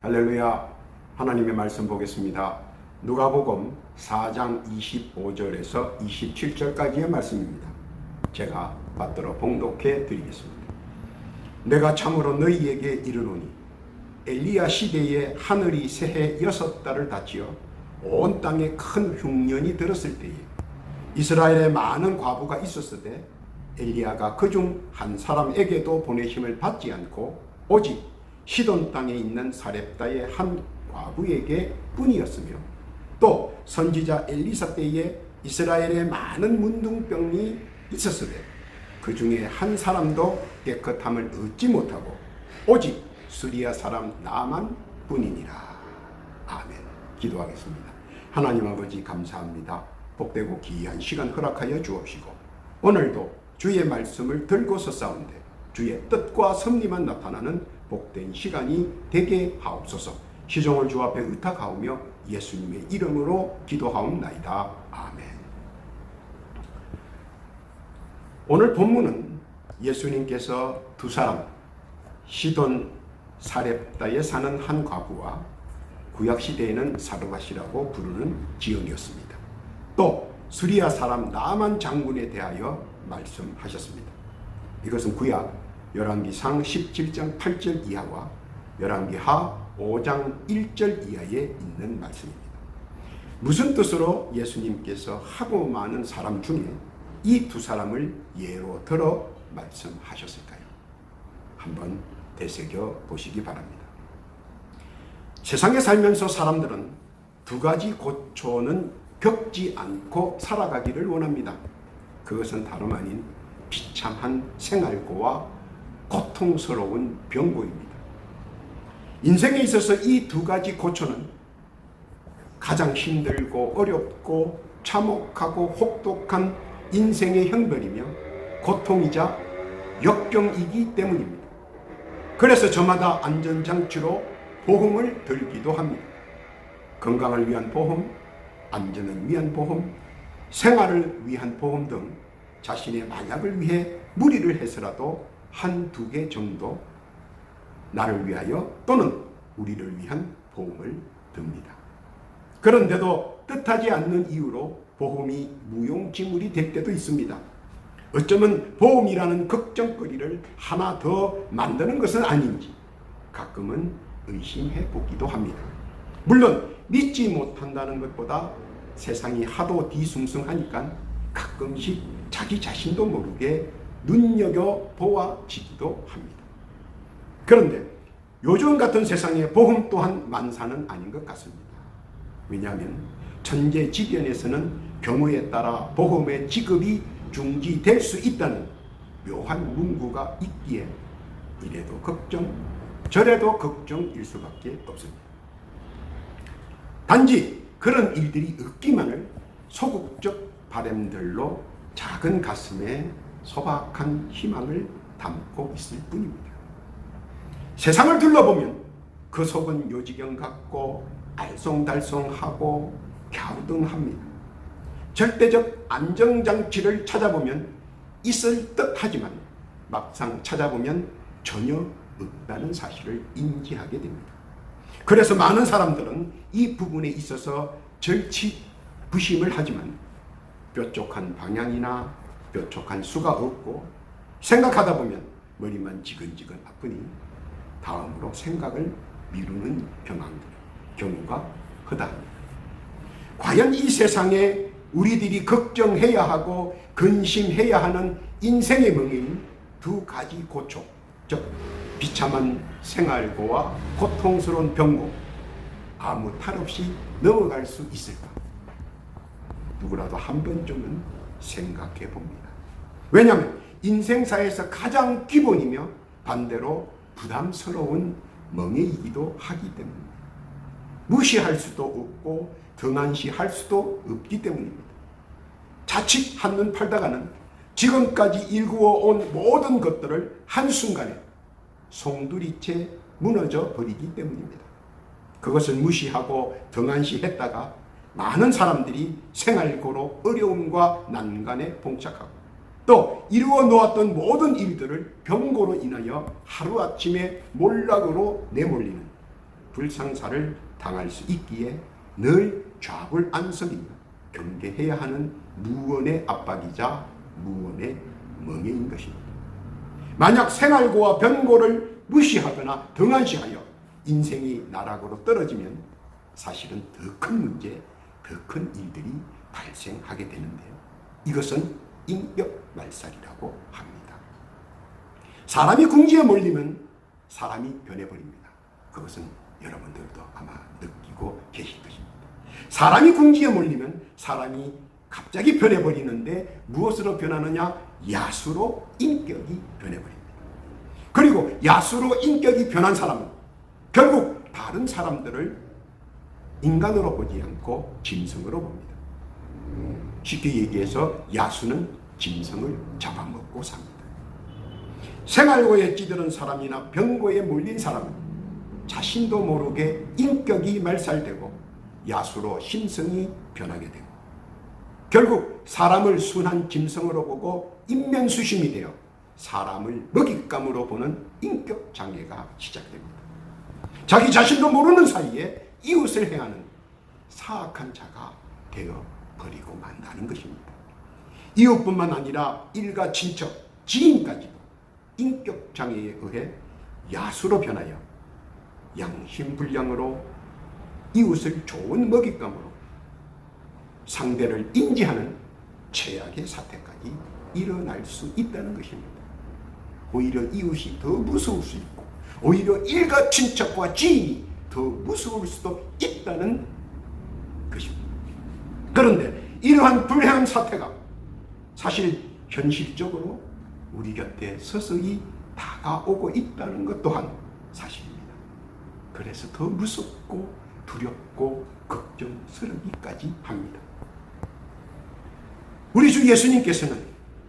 할렐루야. 하나님의 말씀 보겠습니다. 누가복음 4장 25절에서 27절까지의 말씀입니다. 제가 받들어 봉독해 드리겠습니다. 내가 참으로 너희에게 이르노니 엘리야 시대에 하늘이 새해 6달을 닫지어 온 땅에 큰 흉년이 들었을 때에 이스라엘에 많은 과부가 있었으되 엘리야가 그중 한 사람에게도 보내심을 받지 않고 오직 시돈 땅에 있는 사렙다의 한 과부에게 뿐이었으며 또 선지자 엘리사 때에 이스라엘에 많은 문둥병이 있었으되 그 중에 한 사람도 깨끗함을 얻지 못하고 오직 수리아 사람 나만 뿐이니라. 아멘. 기도하겠습니다. 하나님 아버지 감사합니다. 복되고 귀한 시간 허락하여 주옵시고 오늘도 주의 말씀을 들고서 싸운데 주의 뜻과 섭리만 나타나는 복된 시간이 되게 하옵소서. 시종을 주 앞에 의탁하오며 예수님의 이름으로 기도하옵나이다. 아멘. 오늘 본문은 예수님께서 두 사람 시돈 사렙다에 사는 한 과부와 구약시대에는 사르밧이라고 부르는 지역이었습니다. 또 수리아 사람 나만 장군에 대하여 말씀하셨습니다. 이것은 구약 열왕기상 17장 8절 이하와 열왕기하 5장 1절 이하에 있는 말씀입니다. 무슨 뜻으로 예수님께서 하고 많은 사람 중에 이 두 사람을 예로 들어 말씀하셨을까요? 한번 되새겨 보시기 바랍니다. 세상에 살면서 사람들은 두 가지 고초는 겪지 않고 살아가기를 원합니다. 그것은 다름 아닌 비참한 생활고와 고통스러운 병고입니다. 인생에 있어서 이 두 가지 고초는 가장 힘들고 어렵고 참혹하고 혹독한 인생의 형벌이며 고통이자 역경이기 때문입니다. 그래서 저마다 안전장치로 보험을 들기도 합니다. 건강을 위한 보험, 안전을 위한 보험, 생활을 위한 보험 등 자신의 만약을 위해 무리를 해서라도 한두 개 정도 나를 위하여 또는 우리를 위한 보험을 듭니다. 그런데도 뜻하지 않는 이유로 보험이 무용지물이 될 때도 있습니다. 어쩌면 보험이라는 걱정거리를 하나 더 만드는 것은 아닌지 가끔은 의심해 보기도 합니다. 물론 믿지 못한다는 것보다 세상이 하도 뒤숭숭하니까 가끔씩 자기 자신도 모르게 눈여겨보아지기도 합니다. 그런데 요즘 같은 세상에 보험 또한 만사는 아닌 것 같습니다. 왜냐하면 천재지변에서는 경우에 따라 보험의 지급이 중지될 수 있다는 묘한 문구가 있기에 이래도 걱정 저래도 걱정일 수밖에 없습니다. 단지 그런 일들이 없기만을 소극적 바람들로 작은 가슴에 소박한 희망을 담고 있을 뿐입니다. 세상을 둘러보면 그 속은 요지경 같고 알쏭달쏭하고 갸우뚱합니다. 절대적 안정장치를 찾아보면 있을 듯하지만 막상 찾아보면 전혀 없다는 사실을 인지하게 됩니다. 그래서 많은 사람들은 이 부분에 있어서 절치부심을 하지만 뾰족한 방향이나 뾰족한 수가 없고 생각하다 보면 머리만 지근지근 아프니 다음으로 생각을 미루는 경우가 허다합니다. 과연 이 세상에 우리들이 걱정해야 하고 근심해야 하는 인생의 멍에인 두 가지 고초, 즉 비참한 생활고와 고통스러운 병고 아무 탈 없이 넘어갈 수 있을까? 누구라도 한 번쯤은 생각해 봅니다. 왜냐하면 인생사에서 가장 기본이며 반대로 부담스러운 멍에이기도 하기 때문입니다. 무시할 수도 없고 등한시할 수도 없기 때문입니다. 자칫 한눈 팔다가는 지금까지 일구어 온 모든 것들을 한순간에 송두리째 무너져 버리기 때문입니다. 그것을 무시하고 등한시했다가 많은 사람들이 생활고로 어려움과 난간에 봉착하고 또 이루어 놓았던 모든 일들을 병고로 인하여 하루아침에 몰락으로 내몰리는 불상사를 당할 수 있기에 늘 좌불안석이며 경계해야 하는 무언의 압박이자 무언의 멍해인 것입니다. 만약 생활고와 변고를 무시하거나 등한시하여 인생이 나락으로 떨어지면 사실은 더 큰 문제, 더 큰 일들이 발생하게 되는데요. 이것은 인격말살이라고 합니다. 사람이 궁지에 몰리면 사람이 변해버립니다. 그것은 여러분들도 아마 느끼고 계실 것입니다. 사람이 궁지에 몰리면 사람이 갑자기 변해버리는데 무엇으로 변하느냐? 야수로 인격이 변해버립니다. 그리고 야수로 인격이 변한 사람은 결국 다른 사람들을 인간으로 보지 않고 짐승으로 봅니다. 쉽게 얘기해서 야수는 짐승을 잡아먹고 삽니다. 생활고에 찌드는 사람이나 병고에 몰린 사람은 자신도 모르게 인격이 말살되고 야수로 심성이 변하게 되고 결국 사람을 순한 짐승으로 보고 인면수심이 되어 사람을 먹잇감으로 보는 인격장애가 시작됩니다. 자기 자신도 모르는 사이에 이웃을 행하는 사악한 자가 되어버리고 만다는 것입니다. 이웃뿐만 아니라 일가 친척, 지인까지도 인격장애에 의해 야수로 변하여 양심불량으로 이웃을 좋은 먹잇감으로 상대를 인지하는 최악의 사태까지 일어날 수 있다는 것입니다. 오히려 이웃이 더 무서울 수 있고 오히려 일가 친척과 지인이 더 무서울 수도 있다는 것입니다. 그런데 이러한 불행한 사태가 사실 현실적으로 우리 곁에 서서히 다가오고 있다는 것 또한 사실입니다. 그래서 더 무섭고 두렵고 걱정스럽기까지 합니다. 우리 주 예수님께서는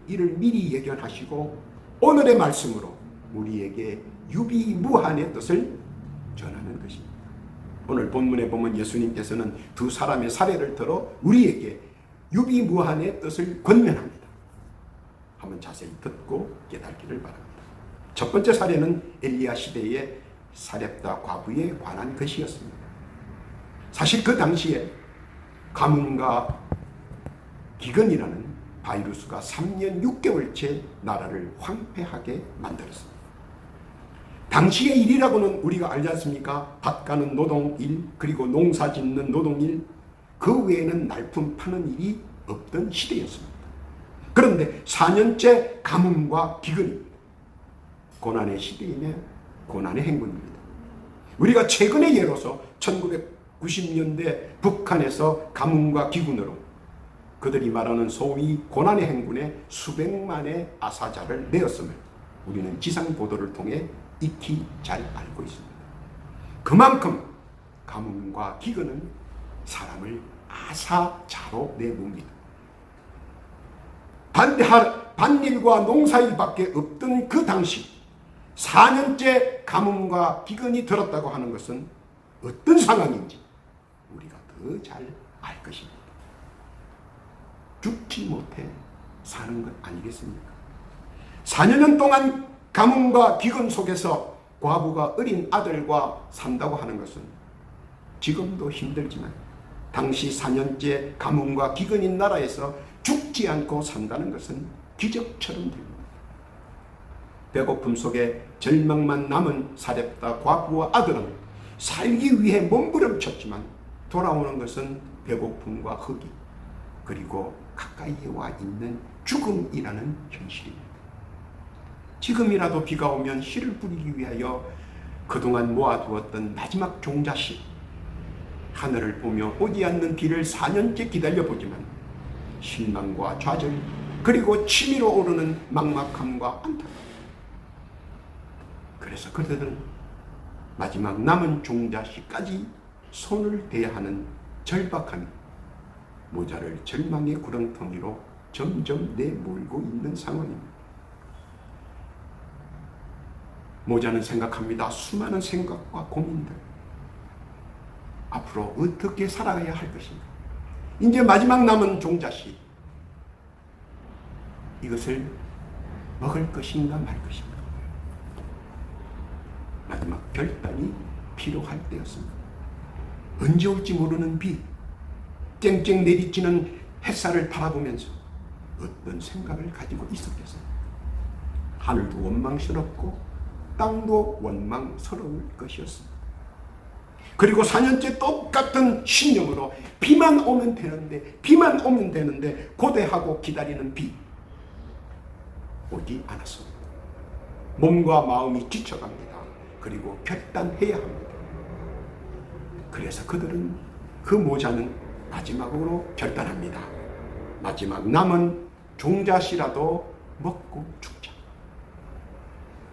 이를 미리 예견하시고 오늘의 말씀으로 우리에게 유비무한의 뜻을 전하는 것입니다. 오늘 본문에 보면 예수님께서는 두 사람의 사례를 들어 우리에게 유비무한의 뜻을 권면합니다. 한번 자세히 듣고 깨닫기를 바랍니다. 첫 번째 사례는 엘리야 시대의 사렙다 과부에 관한 것이었습니다. 사실 그 당시에 가뭄과 기근이라는 바이러스가 3년 6개월째 나라를 황폐하게 만들었습니다. 당시의 일이라고는 우리가 알지 않습니까? 밭 가는 노동일, 그리고 농사 짓는 노동일, 그 외에는 날품 파는 일이 없던 시대였습니다. 그런데 4년째 가뭄과 기근입니다. 고난의 시대이며 고난의 행군입니다. 우리가 최근의 예로서 1990년대 북한에서 가뭄과 기근으로 그들이 말하는 소위 고난의 행군에 수백만의 아사자를 내었음을 우리는 지상 보도를 통해 익히 잘 알고 있습니다. 그만큼 가뭄과 기근은 사람을 아사자로 내봅니다. 밭일과 농사일밖에 없던 그 당시 4년째 가뭄과 기근이 들었다고 하는 것은 어떤 상황인지 우리가 더 잘 알 것입니다. 죽지 못해 사는 것 아니겠습니까? 4년 동안 가뭄과 기근 속에서 과부가 어린 아들과 산다고 하는 것은 지금도 힘들지만 당시 4년째 가뭄과 기근인 나라에서 죽지 않고 산다는 것은 기적처럼 됩니다. 배고픔 속에 절망만 남은 사렙다 과부와 아들은 살기 위해 몸부림쳤지만 돌아오는 것은 배고픔과 흑이 그리고 가까이에 와 있는 죽음이라는 현실입니다. 지금이라도 비가 오면 씨를 뿌리기 위하여 그동안 모아두었던 마지막 종자씨 하늘을 보며 오지 않는 비를 4년째 기다려보지만 실망과 좌절 그리고 치밀어 오르는 막막함과 안타까움. 그래서 그들은 마지막 남은 종자씨까지 손을 대야 하는 절박함이 모자를 절망의 구렁텅이로 점점 내몰고 있는 상황입니다. 모자는 생각합니다. 수많은 생각과 고민들. 앞으로 어떻게 살아가야 할 것인가. 이제 마지막 남은 종자씨. 이것을 먹을 것인가 말 것인가. 마지막 결단이 필요할 때였습니다. 언제 올지 모르는 비, 쨍쨍 내리치는 햇살을 바라보면서 어떤 생각을 가지고 있었겠어요? 하늘도 원망스럽고 땅도 원망스러울 것이었습니다. 그리고 4년째 똑같은 신념으로 비만 오면 되는데 고대하고 기다리는 비 오지 않았습니다. 몸과 마음이 지쳐갑니다. 그리고 결단해야 합니다. 그래서 그들은 그 모자는 마지막으로 결단합니다. 마지막 남은 종잣이라도 먹고 죽자.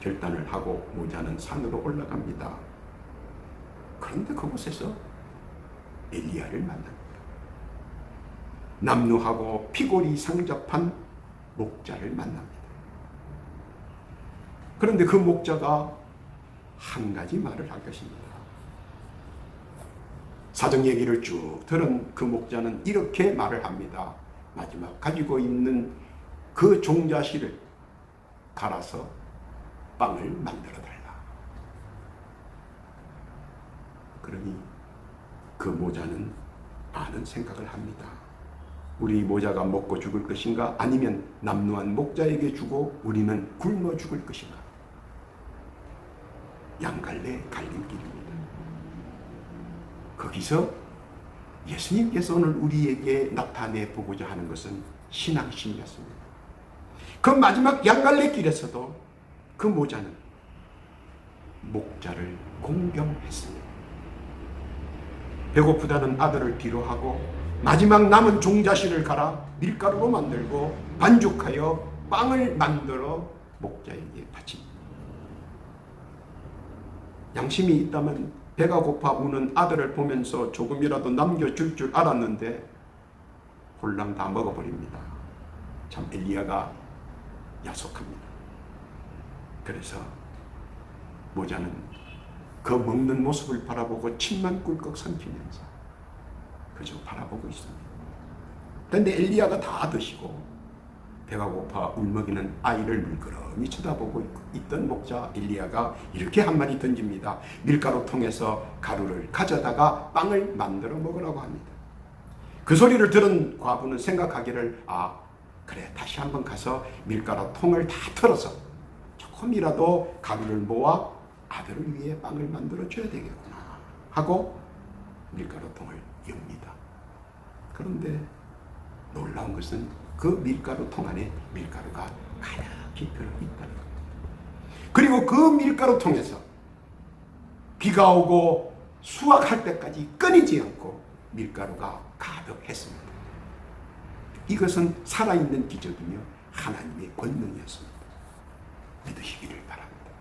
결단을 하고 모자는 산으로 올라갑니다. 그런데 그곳에서 엘리야를 만납니다. 남루하고 피골이 상접한 목자를 만납니다. 그런데 그 목자가 한 가지 말을 할 것입니다. 사정 얘기를 쭉 들은 그 목자는 이렇게 말을 합니다. 마지막 가지고 있는 그 종자씨를 갈아서 빵을 만들어 달라. 그러니 그 모자는 많은 생각을 합니다. 우리 모자가 먹고 죽을 것인가? 아니면 남루한 목자에게 주고 우리는 굶어 죽을 것인가? 양갈래 갈림길입니다. 거기서 예수님께서 오늘 우리에게 나타내 보고자 하는 것은 신앙심이었습니다. 그 마지막 양갈래길에서도 그 모자는 목자를 공경했습니다. 배고프다는 아들을 뒤로하고 마지막 남은 종자씨를 갈아 밀가루로 만들고 반죽하여 빵을 만들어 목자에게 바칩니다. 양심이 있다면 배가 고파 우는 아들을 보면서 조금이라도 남겨줄 줄 알았는데 홀랑 다 먹어버립니다. 참 엘리야가 야속합니다. 그래서 모자는 그 먹는 모습을 바라보고 침만 꿀꺽 삼키면서 그저 바라보고 있습니다. 그런데 엘리야가 다 드시고 배가 고파 울먹이는 아이를 물끄러미 쳐다보고 있던 목자 엘리야가 이렇게 한마디 던집니다. 밀가루통에서 가루를 가져다가 빵을 만들어 먹으라고 합니다. 그 소리를 들은 과부는 생각하기를 그래 다시 한번 가서 밀가루통을 다 털어서 조금이라도 가루를 모아 아들을 위해 빵을 만들어 줘야 되겠구나 하고 밀가루통을 엽니다. 그런데 놀라운 것은 그 밀가루통 안에 밀가루가 가득히 들어있다는 겁니다. 그리고 그 밀가루통에서 비가 오고 수확할 때까지 끊이지 않고 밀가루가 가득했습니다. 이것은 살아있는 기적이며 하나님의 권능이었습니다. 믿으시기를 바랍니다.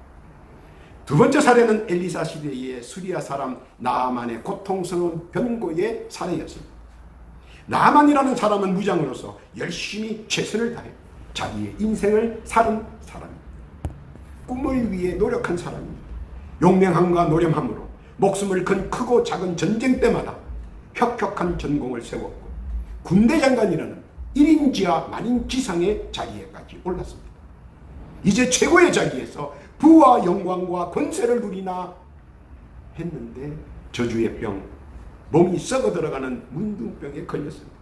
두 번째 사례는 엘리사 시대의 수리아 사람 나아만의 고통스러운 변고의 사례였습니다. 나아만이라는 사람은 무장으로서 열심히 최선을 다해 자기의 인생을 살은 사람입니다. 꿈을 위해 노력한 사람입니다. 용맹함과 노련함으로 목숨을 건 크고 작은 전쟁 때마다 혁혁한 전공을 세웠고 군대 장관이라는 1인지하 만인지상의 자리에까지 올랐습니다. 이제 최고의 자리에서 부와 영광과 권세를 누리나 했는데 저주의 병, 몸이 썩어 들어가는 문둥병에 걸렸습니다.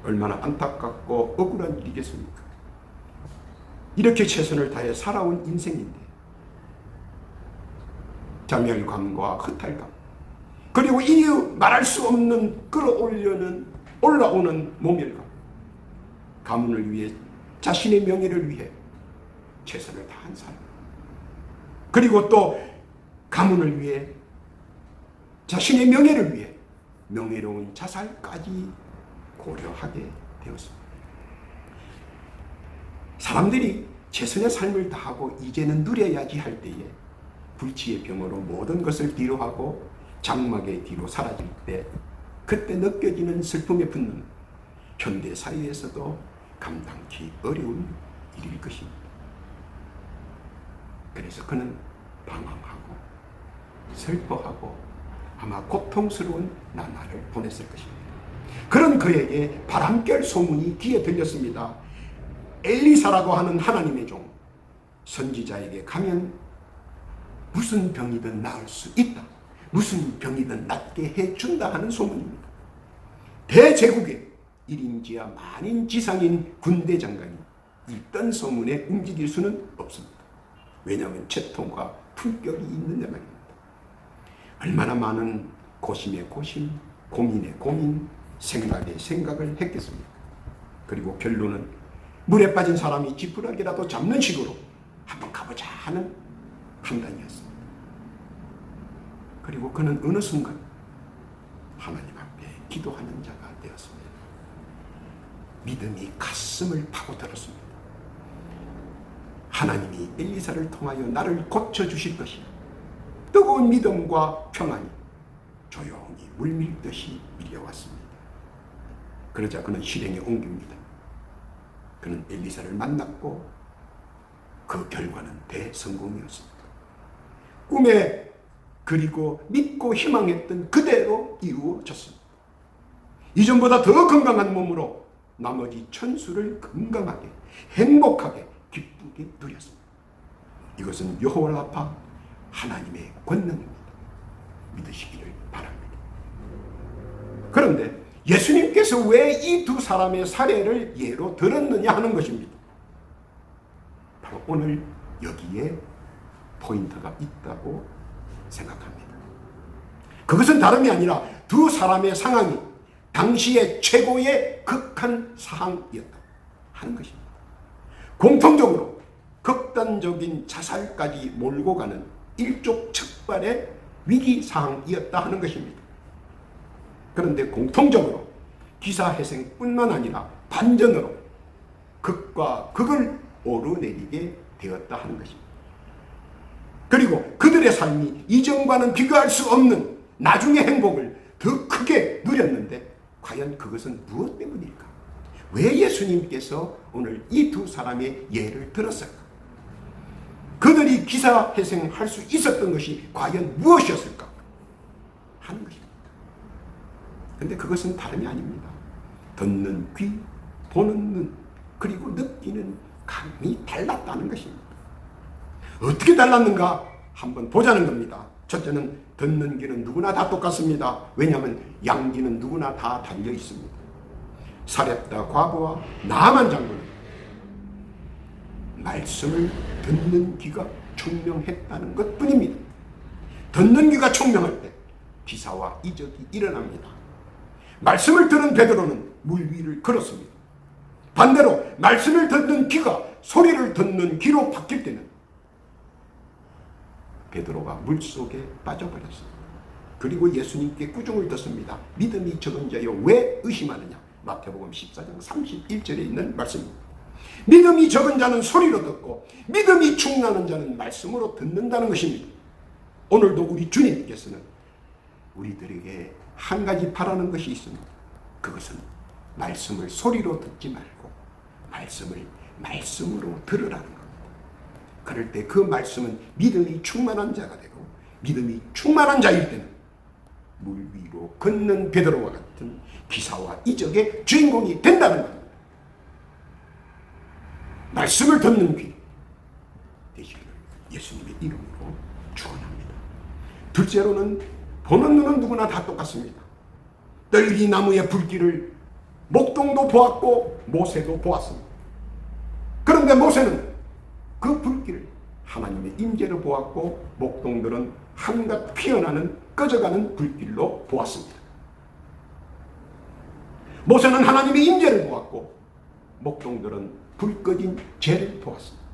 얼마나 안타깝고 억울한 일이겠습니까? 이렇게 최선을 다해 살아온 인생인데 자멸감과 허탈감 그리고 이유 말할 수 없는 올라오는 모멸감, 가문을 위해 자신의 명예를 위해 최선을 다한 사람, 그리고 또 가문을 위해 자신의 명예를 위해 명예로운 자살까지 고려하게 되었습니다. 사람들이 최선의 삶을 다하고 이제는 누려야지 할 때에 불치의 병으로 모든 것을 뒤로하고 장막의 뒤로 사라질 때 그때 느껴지는 슬픔의 분노는 현대 사회에서도 감당치 어려운 일일 것입니다. 그래서 그는 방황하고 슬퍼하고 아마 고통스러운 나날을 보냈을 것입니다. 그런 그에게 바람결 소문이 귀에 들렸습니다. 엘리사라고 하는 하나님의 종 선지자에게 가면 무슨 병이든 나을 수 있다. 무슨 병이든 낫게 해준다 하는 소문입니다. 대제국의 일인지야 만인지상인 군대 장관이 있던 소문에 움직일 수는 없습니다. 왜냐하면 채통과 품격이 있느냐 말입니다. 얼마나 많은 고심에 고심, 고민에 고민, 생각에 생각을 했겠습니까? 그리고 결론은 물에 빠진 사람이 지푸라기라도 잡는 식으로 한번 가보자 하는 판단이었습니다. 그리고 그는 어느 순간 하나님 앞에 기도하는 자가 되었습니다. 믿음이 가슴을 파고들었습니다. 하나님이 엘리사를 통하여 나를 고쳐주실 것이야. 뜨거운 믿음과 평안이 조용히 물밀듯이 밀려왔습니다. 그러자 그는 실행에 옮깁니다. 그는 엘리사를 만났고 그 결과는 대성공이었습니다. 꿈에 그리고 믿고 희망했던 그대로 이루어졌습니다. 이전보다 더 건강한 몸으로 나머지 천수를 건강하게 행복하게 기쁘게 누렸습니다. 이것은 여호와라파 하나님의 권능입니다. 믿으시기를 바랍니다. 그런데 예수님께서 왜 이 두 사람의 사례를 예로 들었느냐 하는 것입니다. 바로 오늘 여기에 포인트가 있다고 생각합니다. 그것은 다름이 아니라 두 사람의 상황이 당시의 최고의 극한 사항이었다 하는 것입니다. 공통적으로 극단적인 자살까지 몰고 가는 일촉즉발의 위기사항이었다 하는 것입니다. 그런데 공통적으로 기사회생뿐만 아니라 반전으로 극과 극을 오르내리게 되었다 하는 것입니다. 그리고 그들의 삶이 이전과는 비교할 수 없는 나중의 행복을 더 크게 누렸는데 과연 그것은 무엇 때문일까? 왜 예수님께서 오늘 이 두 사람의 예를 들었을까? 그들이 기사회생할 수 있었던 것이 과연 무엇이었을까? 하는 것입니다. 그런데 그것은 다름이 아닙니다. 듣는 귀, 보는 눈, 그리고 느끼는 감이 달랐다는 것입니다. 어떻게 달랐는가? 한번 보자는 겁니다. 첫째는 듣는 귀는 누구나 다 똑같습니다. 왜냐하면 양귀는 누구나 다 달려 있습니다. 사렙다 과부와 나아만 장군은 말씀을 듣는 귀가 총명했다는 것뿐입니다. 듣는 귀가 총명할 때 기사와 이적이 일어납니다. 말씀을 듣는 베드로는 물 위를 걸었습니다. 반대로 말씀을 듣는 귀가 소리를 듣는 귀로 바뀔 때는 베드로가 물속에 빠져버렸습니다. 그리고 예수님께 꾸중을 듣습니다. 믿음이 적은 자여 왜 의심하느냐? 마태복음 14장 31절에 있는 말씀입니다. 믿음이 적은 자는 소리로 듣고 믿음이 충만한 자는 말씀으로 듣는다는 것입니다. 오늘도 우리 주님께서는 우리들에게 한 가지 바라는 것이 있습니다. 그것은 말씀을 소리로 듣지 말고 말씀을 말씀으로 들으라는 겁니다. 그럴 때 그 말씀은 믿음이 충만한 자가 되고 믿음이 충만한 자일 때는 물 위로 걷는 베드로와 같은 기사와 이적의 주인공이 된다는 겁니다. 말씀을 듣는 귀 되시기를 예수님의 이름으로 축원합니다. 둘째로는 보는 눈은 누구나 다 똑같습니다. 떨기 나무의 불길을 목동도 보았고 모세도 보았습니다. 그런데 모세는 그 불길을 하나님의 임재로 보았고 목동들은 한갓 피어나는 꺼져가는 불길로 보았습니다. 모세는 하나님의 임재를 보았고 목동들은 불 꺼진 재를 보았습니다.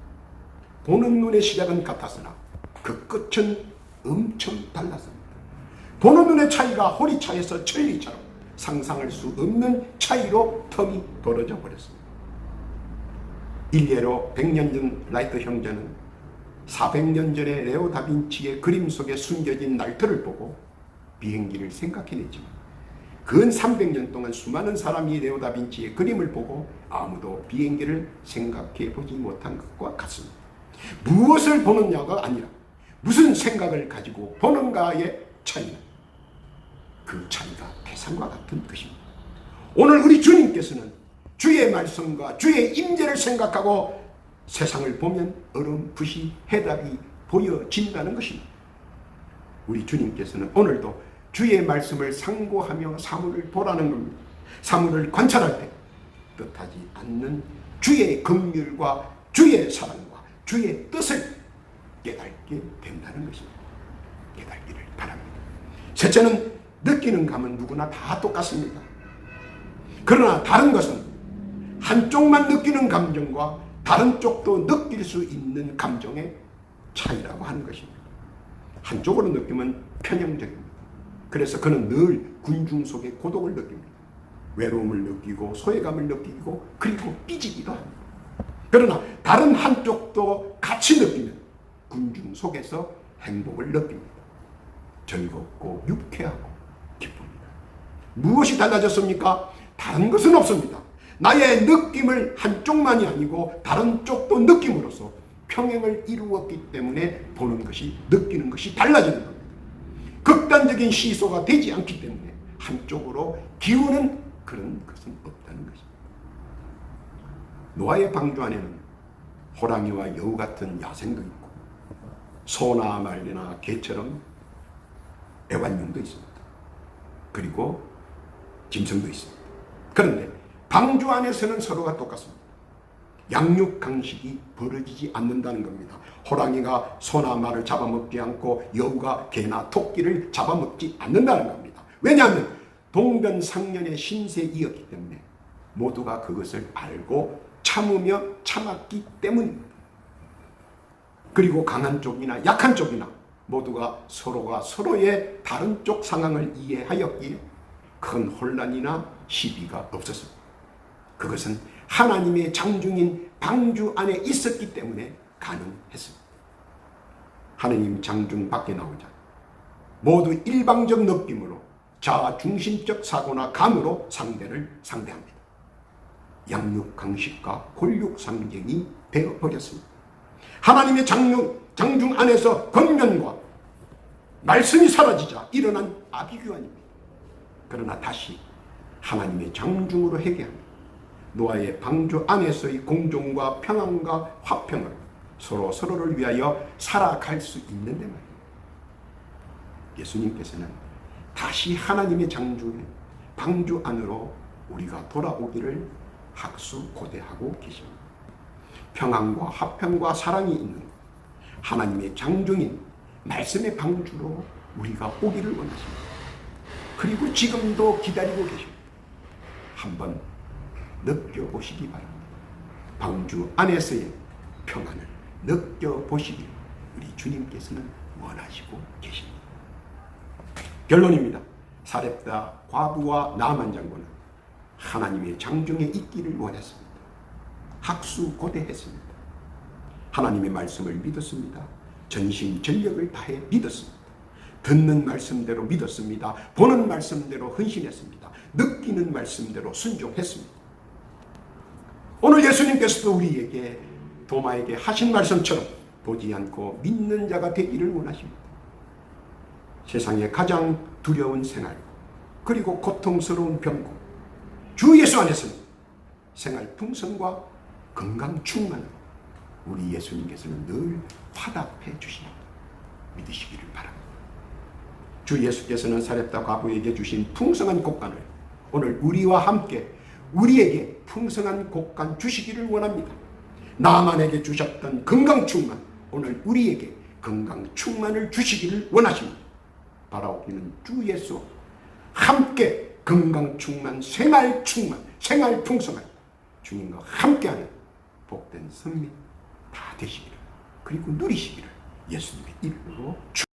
보는 눈의 시작은 같았으나 그 끝은 엄청 달랐습니다. 보는 눈의 차이가 호리차에서 천리처럼 상상할 수 없는 차이로 텀이 벌어져 버렸습니다. 일례로 100년 전 라이트 형제는 400년 전에 레오 다빈치의 그림 속에 숨겨진 날터를 보고 비행기를 생각해냈지만 근 300년 동안 수많은 사람이 레오 다빈치의 그림을 보고 아무도 비행기를 생각해 보지 못한 것과 같습니다. 무엇을 보느냐가 아니라 무슨 생각을 가지고 보는가의 차이는 그 차이가 태산과 같은 것입니다. 오늘 우리 주님께서는 주의 말씀과 주의 임재를 생각하고 세상을 보면 어렴풋이 해답이 보여진다는 것입니다. 우리 주님께서는 오늘도 주의 말씀을 상고하며 사물을 보라는 겁니다. 사물을 관찰할 때 뜻하지 않는 주의 긍휼과 주의 사랑과 주의 뜻을 깨닫게 된다는 것입니다. 깨닫기를 바랍니다. 셋째는 느끼는 감은 누구나 다 똑같습니다. 그러나 다른 것은 한쪽만 느끼는 감정과 다른 쪽도 느낄 수 있는 감정의 차이라고 하는 것입니다. 한쪽으로 느끼면 편향적입니다. 그래서 그는 늘 군중 속의 고독을 느낍니다. 외로움을 느끼고 소외감을 느끼고 그리고 삐지기도 합니다. 그러나 다른 한쪽도 같이 느끼면 군중 속에서 행복을 느낍니다. 즐겁고 유쾌하고 기쁩니다. 무엇이 달라졌습니까? 다른 것은 없습니다. 나의 느낌을 한쪽만이 아니고 다른 쪽도 느낌으로써 평행을 이루었기 때문에 보는 것이, 느끼는 것이 달라지는 겁니다. 극단적인 시소가 되지 않기 때문에 한쪽으로 기우는 그런 것은 없다는 것입니다. 노아의 방주 안에는 호랑이와 여우 같은 야생도 있고 소나 말이나 개처럼 애완용도 있습니다. 그리고 짐승도 있습니다. 그런데 방주 안에서는 서로가 똑같습니다. 양육 강식이 벌어지지 않는다는 겁니다. 호랑이가 소나 말을 잡아먹지 않고 여우가 개나 토끼를 잡아먹지 않는다는 겁니다. 왜냐하면 동변상련의 신세이었기 때문에 모두가 그것을 알고 참으며 참았기 때문입니다. 그리고 강한 쪽이나 약한 쪽이나 모두가 서로가 서로의 다른 쪽 상황을 이해하였기에 큰 혼란이나 시비가 없었습니다. 그것은 하나님의 장중인 방주 안에 있었기 때문에 가능했습니다. 하나님 장중 밖에 나오자 모두 일방적 느낌으로 자아중심적 사고나 감으로 상대를 상대합니다. 양육 강식과 골육 상쟁이 되어버렸습니다. 하나님의 장중 안에서 권면과 말씀이 사라지자 일어난 아비규환입니다. 그러나 다시 하나님의 장중으로 회개합니다. 노아의 방주 안에서의 공존과 평안과 화평을 서로를 위하여 살아갈 수 있는데 말입니다. 예수님께서는 다시 하나님의 장중에 방주 안으로 우리가 돌아오기를 학수고대하고 계십니다. 평안과 화평과 사랑이 있는 하나님의 장중인 말씀의 방주로 우리가 오기를 원하십니다. 그리고 지금도 기다리고 계십니다. 한번 느껴보시기 바랍니다. 방주 안에서의 평안을 느껴보시길 우리 주님께서는 원하시고 계십니다. 결론입니다. 사렙다 과부와 나아만 장군은 하나님의 장중에 있기를 원했습니다. 학수고대했습니다. 하나님의 말씀을 믿었습니다. 전심전력을 다해 믿었습니다. 듣는 말씀대로 믿었습니다. 보는 말씀대로 헌신했습니다. 느끼는 말씀대로 순종했습니다. 오늘 예수님께서도 우리에게 도마에게 하신 말씀처럼 보지 않고 믿는 자가 되기를 원하십니다. 세상에 가장 두려운 생활 그리고 고통스러운 병고 주 예수 안에서는 생활 풍성과 건강 충만을 우리 예수님께서는 늘 화답해 주십니다. 믿으시기를 바랍니다. 주 예수께서는 사렙다 과부에게 주신 풍성한 곡간을 오늘 우리와 함께 우리에게 풍성한 곡간 주시기를 원합니다. 나만에게 주셨던 건강 충만 오늘 우리에게 건강 충만을 주시기를 원하십니다. 바라옵기는 주 예수 함께 건강 충만, 생활 충만, 생활 풍성한 주님과 함께하는 복된 승리 다 되시기를 그리고 누리시기를 예수님의 이름으로 축원합니다.